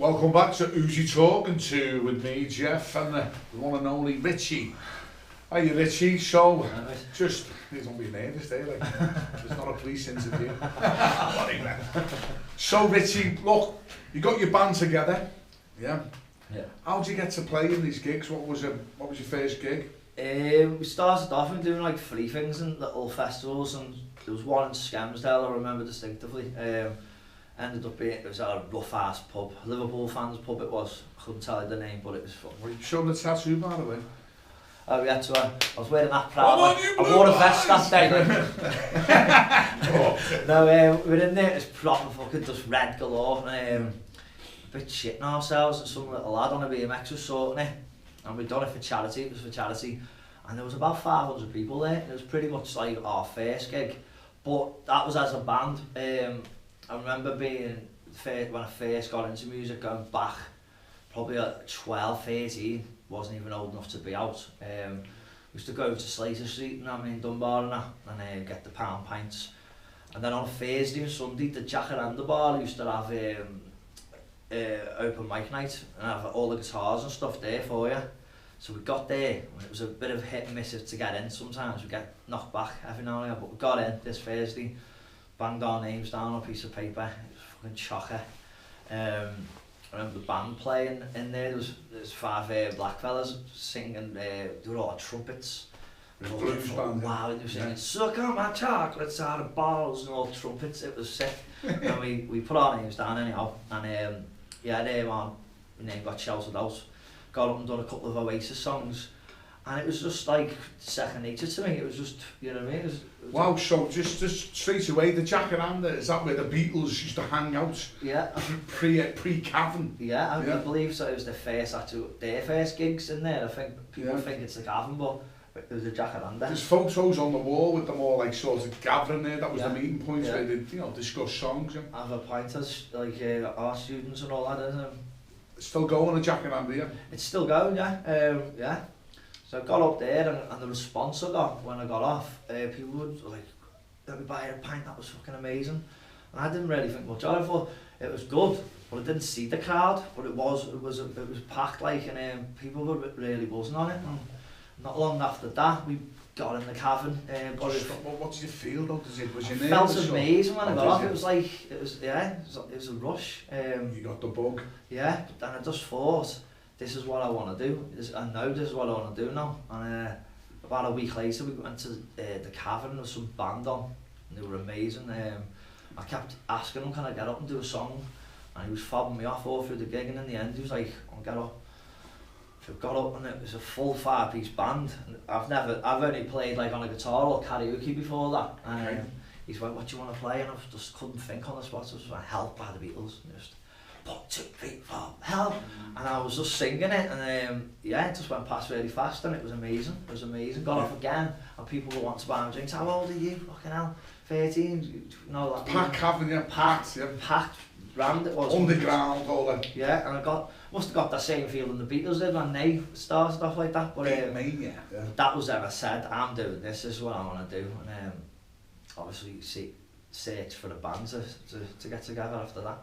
Welcome back to Uzi Talking to with me, Jeff, and the one and only Richie. Hiya Richie, so just, don't be nervous there, like, there's not a police interview. So Richie, look, you got your band together, yeah? Yeah. How did you get to play in these gigs? What was your first gig? We started off in doing like free things and little festivals, and there was one in Skelmersdale I remember distinctively. Ended up being, it was at a rough ass pub, Liverpool fans pub it was, I couldn't tell you the name but it was fun. Were you showing the tattoo by the way? Oh we had to, I was wearing that proud, I wore a vest that day. No, we were in there, it was proper fucking just red galore, and a bit shitting ourselves, and some little lad on a BMX was sorting it, and we'd done it for charity, it was for charity, and there was about 500 people there, and it was pretty much like our first gig, but that was as a band. I remember being, when I first got into music, going back probably at 12, 13, wasn't even old enough to be out. We used to go to Slater Street in Dunbar and get the pound pints. And then on a Thursday and Sunday, the Jacaranda bar used to have open mic night and have all the guitars and stuff there for you. So we got there, and it was a bit of hit and miss to get in. Sometimes we get knocked back every now and again, but we got in this Thursday. Banged our names down on a piece of paper, it was fucking chocker. I remember the band playing in there, there was 5 black fellas singing, they were all trumpets. Blues band. Wow, they were singing, suck on my chocolates out of balls and all trumpets, it was sick. And we put our names down anyhow, and my name got shouted out. Got up and done a couple of Oasis songs. And it was just like second nature to me. It was just, you know what I mean? It was wow, so just straight away, the Jacaranda, is that where the Beatles used to hang out? Yeah. Pre-Cavern? Yeah, I believe so. It was their first gigs in there. I think people think it's the Cavern, but it was the Jacaranda. There's photos on the wall with them all like sort of gathering there. That was the meeting point where they, discuss songs. And have a pint as like art students and all that, isn't it? It's still going, the Jacaranda, yeah? It's still going, yeah. So I got up there and the response I got when I got off, people would like, let me buy a pint, that was fucking amazing. And I didn't really think much of it. I thought it was good, but I didn't see the crowd, but it was packed like, and people were really buzzing on it. And not long after that, we got in the Cavern. What did you feel though? Was you nervous? I felt amazing when I got off. It was like, it was a rush. You got the bug? Yeah, but then I just thought, this is what I want to do. I know this is what I want to do now. And about a week later, we went to the Cavern. There was some band on, and they were amazing. I kept asking him, can I get up and do a song? And he was fobbing me off all through the gig, and in the end, he was like, I'll get up. So I got up, and it was a full 5-piece band. And I've only played like on a guitar or karaoke before that. And he's like, what do you want to play? And I just couldn't think on the spot. So I was like, Help by the Beatles. And just 1, 2, 3, 4, help! And I was just singing it, and it just went past really fast, and it was amazing. It was amazing. Got off again, and people were wanting to buy me drinks. How old are you? Fucking hell, 13. No, that. Packed Cavern, yeah. Packed, yeah. Packed round it was. Underground, all that. Yeah, and must have got that same feeling the Beatles did when they started off like that. But that was ever said, I'm doing this. This is what I want to do, and obviously search for a band to get together after that.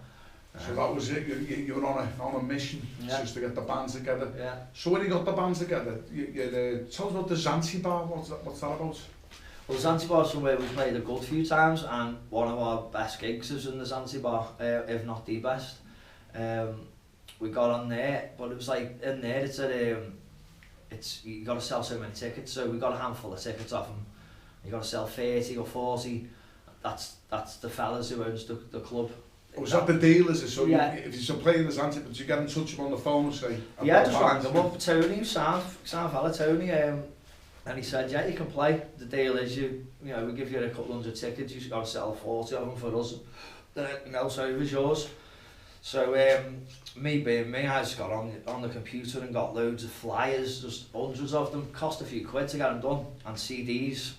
So that was it, you were on a mission just to get the band together. Yeah. So when you got the band together, tell us about the Zanzibar, what's that about? Well, Zanzibar is somewhere we played a good few times, and one of our best gigs is in the Zanzibar, if not the best. We got on there, but it was like, in there you got to sell so many tickets, so we got a handful of tickets off them. You got to sell 30 or 40, that's the fellas who owns the club. Was that the deal, is it? So if you're playing the Zanzibar, did you get in touch with him on the phone and say... just rang him up, Tony, sound fella Tony, and he said, yeah, you can play. The deal is, we give you a couple hundred tickets, you've got to sell 40 of them for us, then everything else over is yours. So me being me, I just got on the computer and got loads of flyers, just hundreds of them, cost a few quid to get them done, and CDs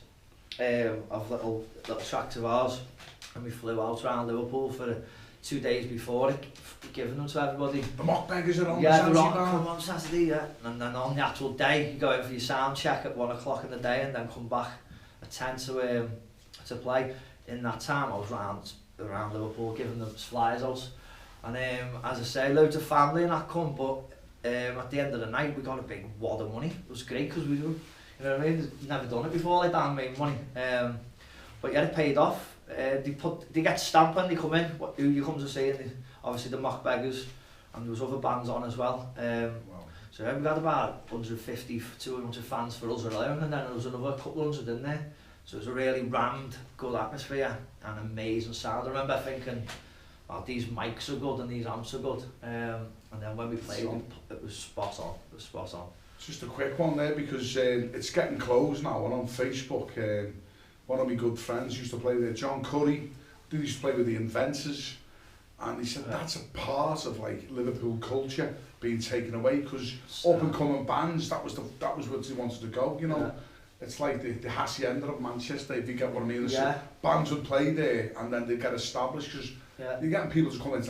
of little tracks of ours, and we flew out around Liverpool for 2 days before it, giving them to everybody. The mock beggars are on the Zanzibar? On Saturday, yeah. And then on the actual day, you go in for your sound check at 1 o'clock in the day, and then come back at 10 to play. In that time, I was around Liverpool giving them flyers out. And as I say, loads of family and that come, but at the end of the night we got a big wad of money. It was great because we do, you know what I mean? Never done it before like that and made money. But yeah, it paid off. They get stamped when they come in, who you come to see, and obviously the Mock Beggars, and there was other bands on as well. Wow. So yeah, we got about 150, 200 fans for us alone, and then there was another couple hundred in there. So it was a really rammed, good atmosphere and amazing sound. I remember thinking, oh, these mics are good and these amps are good. And then when we played, it was spot on. It was spot on. Just a quick one there, because it's getting close now, and on Facebook, one of my good friends used to play there, John Curry, he used to play with the Inventors, and he said that's a part of like Liverpool culture being taken away, because up and coming bands, that was what they wanted to go, you know. Yeah. It's like the hacienda of Manchester, if you get what I mean. Yeah. Bands would play there and then they'd get established, because you're getting people to come in,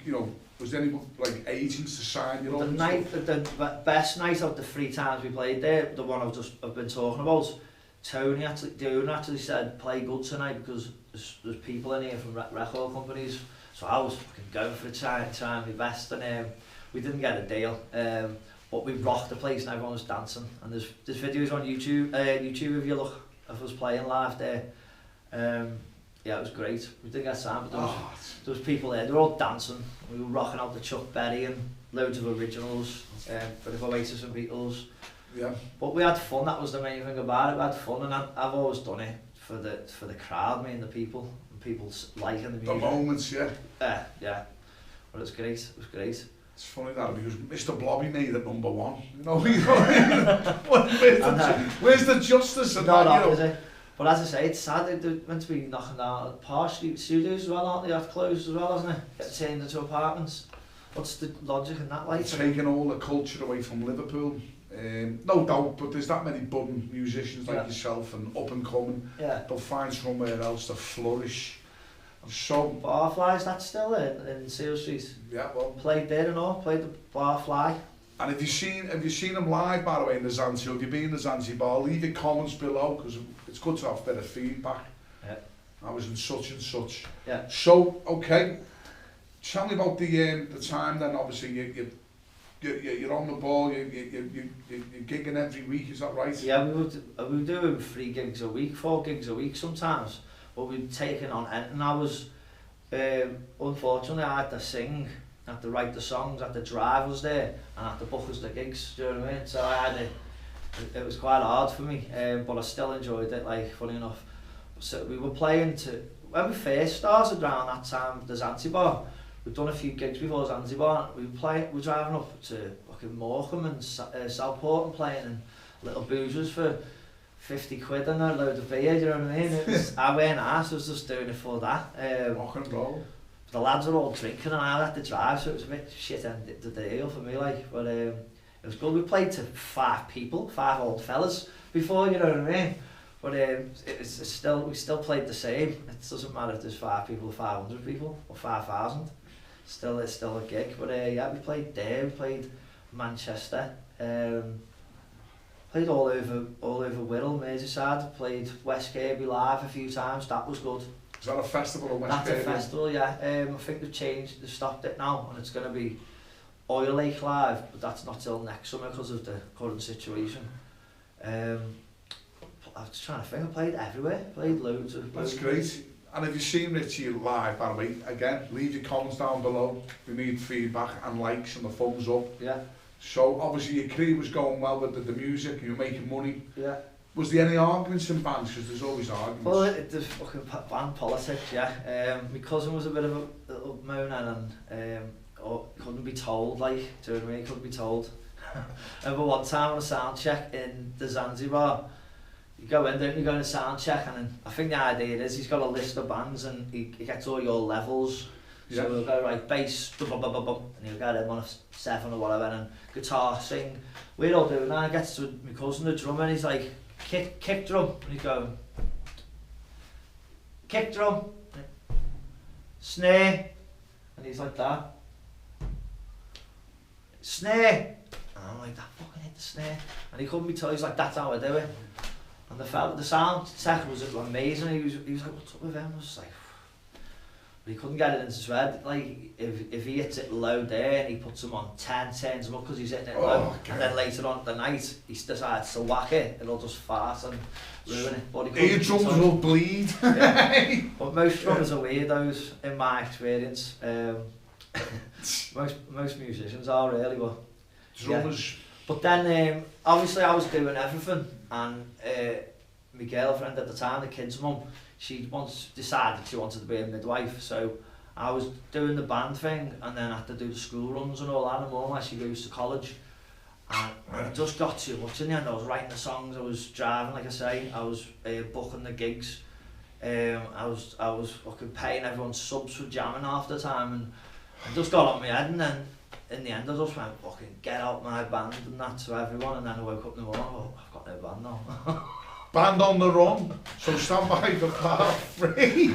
you know, was there any like agents to sign you up? The best night of the 3 times we played there, the one I've been talking about, Tony actually said, play good tonight, because there's people in here from record companies. So I was fucking going for trying my best, and we didn't get a deal. But we rocked the place and everyone was dancing. And there's videos on YouTube if you look of us playing live there. Yeah, it was great. We didn't get signed, but there was people there. They were all dancing. We were rocking out the Chuck Berry and loads of originals for the Oasis and Beatles. Yeah. But we had fun. That was the main thing about it. We had fun, and I've always done it for the crowd, me and the people liking the music. The moments, yeah. Yeah. But it's great. It was great. It's funny that, because Mr. Blobby made it #1. You know, where's the justice in that? No, is it? But as I say, it's sad they're meant to be knocking down partially studios as well, aren't they? Have closed as well, hasn't it? Get turned into apartments. What's the logic in that, like? Taking all the culture away from Liverpool. No doubt, but there's that many budding musicians like yourself and up and coming. Yeah. They'll find somewhere else to flourish. So Barfly's, that's still in Seal Street. Yeah, well. Played there and all, played the Barfly. And have you seen them live, by the way, in the Zanzibar? Have you been in the Zanzibar? Leave your comments below, because it's good to have a bit of feedback. Yeah. I was in such and such. Yeah. So, okay, tell me about the time then. Obviously, you're on the ball. You're gigging every week. Is that right? Yeah, we were doing 3 gigs a week, 4 gigs a week sometimes. But we'd taken on, and I was, unfortunately, I had to sing, I had to write the songs, I had to drive us there, and I had to book us the gigs, do you know what I mean? So it was quite hard for me, but I still enjoyed it, like, funny enough. So we were playing when we first started around that time, the Zanzibar, we'd done a few gigs before Zanzibar, we were driving up to fucking Morecambe and Southport and playing in little boozers for 50 quid and a load of beer, do you know what I mean? I weren't arsed, I was just doing it for that. Rock and roll. The lads were all drinking and I had to drive, so it was a bit shit end of the deal for me, like. But it was good. We played to 5 people, 5 old fellas before, you know what I mean? But we still played the same. It doesn't matter if there's 5 people or 500 people or 5,000. It's still a gig. But yeah, we played there, we played Manchester. Played all over Wirral, Merseyside, played West Kirby live a few times, that was good. Is that a festival in West Kirby? That's a festival, yeah. I think they've stopped it now, and it's going to be Oil Lake live, but that's not till next summer because of the current situation. I was trying to think, I played everywhere, played loads of... That's great. And have you seen Richie live, by the way? Again, leave your comments down below. We need feedback and likes and the thumbs up. Yeah. So obviously your career was going well with the music, you were making money. Yeah. Was there any arguments in bands? Because there's always arguments. Well, there's fucking band politics, yeah. My cousin was a bit of a little moaner and couldn't be told, like, do you know what I mean? Couldn't be told. Over one time on a sound check in the Zanzibar, you go in, don't you, go in a sound check, and then I think the idea is he's got a list of bands and he gets all your levels. So we'll go right, bass, and he'll get him on a 7 or whatever, and guitar, sing. We're all doing that. He gets to my cousin, the drummer, and he's like, kick drum, and he's going, kick drum, snare, and he's like that, snare, and I'm like, that fucking hit the snare, and he couldn't be told. He's like, that's how I do it. And the sound tech was amazing. He was like, what's up with him? I was like, But he couldn't get it into his head. Like, if he hits it low there and he puts them on 10, turns them up because he's hitting it low, and then later on the night he decides to whack it, it'll just fart and ruin it. But your drums will bleed. Yeah. But most drummers are weirdos, in my experience. Most musicians are really, but drummers. Yeah. But then obviously I was doing everything, and my girlfriend at the time, the kid's mum, she once decided she wanted to be a midwife, so I was doing the band thing, and then I had to do the school runs and all that, and mum actually goes to college, and it just got too much in the end. I was writing the songs, I was driving, like I say, I was booking the gigs, I was fucking paying everyone subs for jamming half the time, and I just got on my head, and then in the end I just went, fucking get out my band and that to everyone, and then I woke up in the morning, oh, I've got no band now. Band on the run, so stand by for part 3.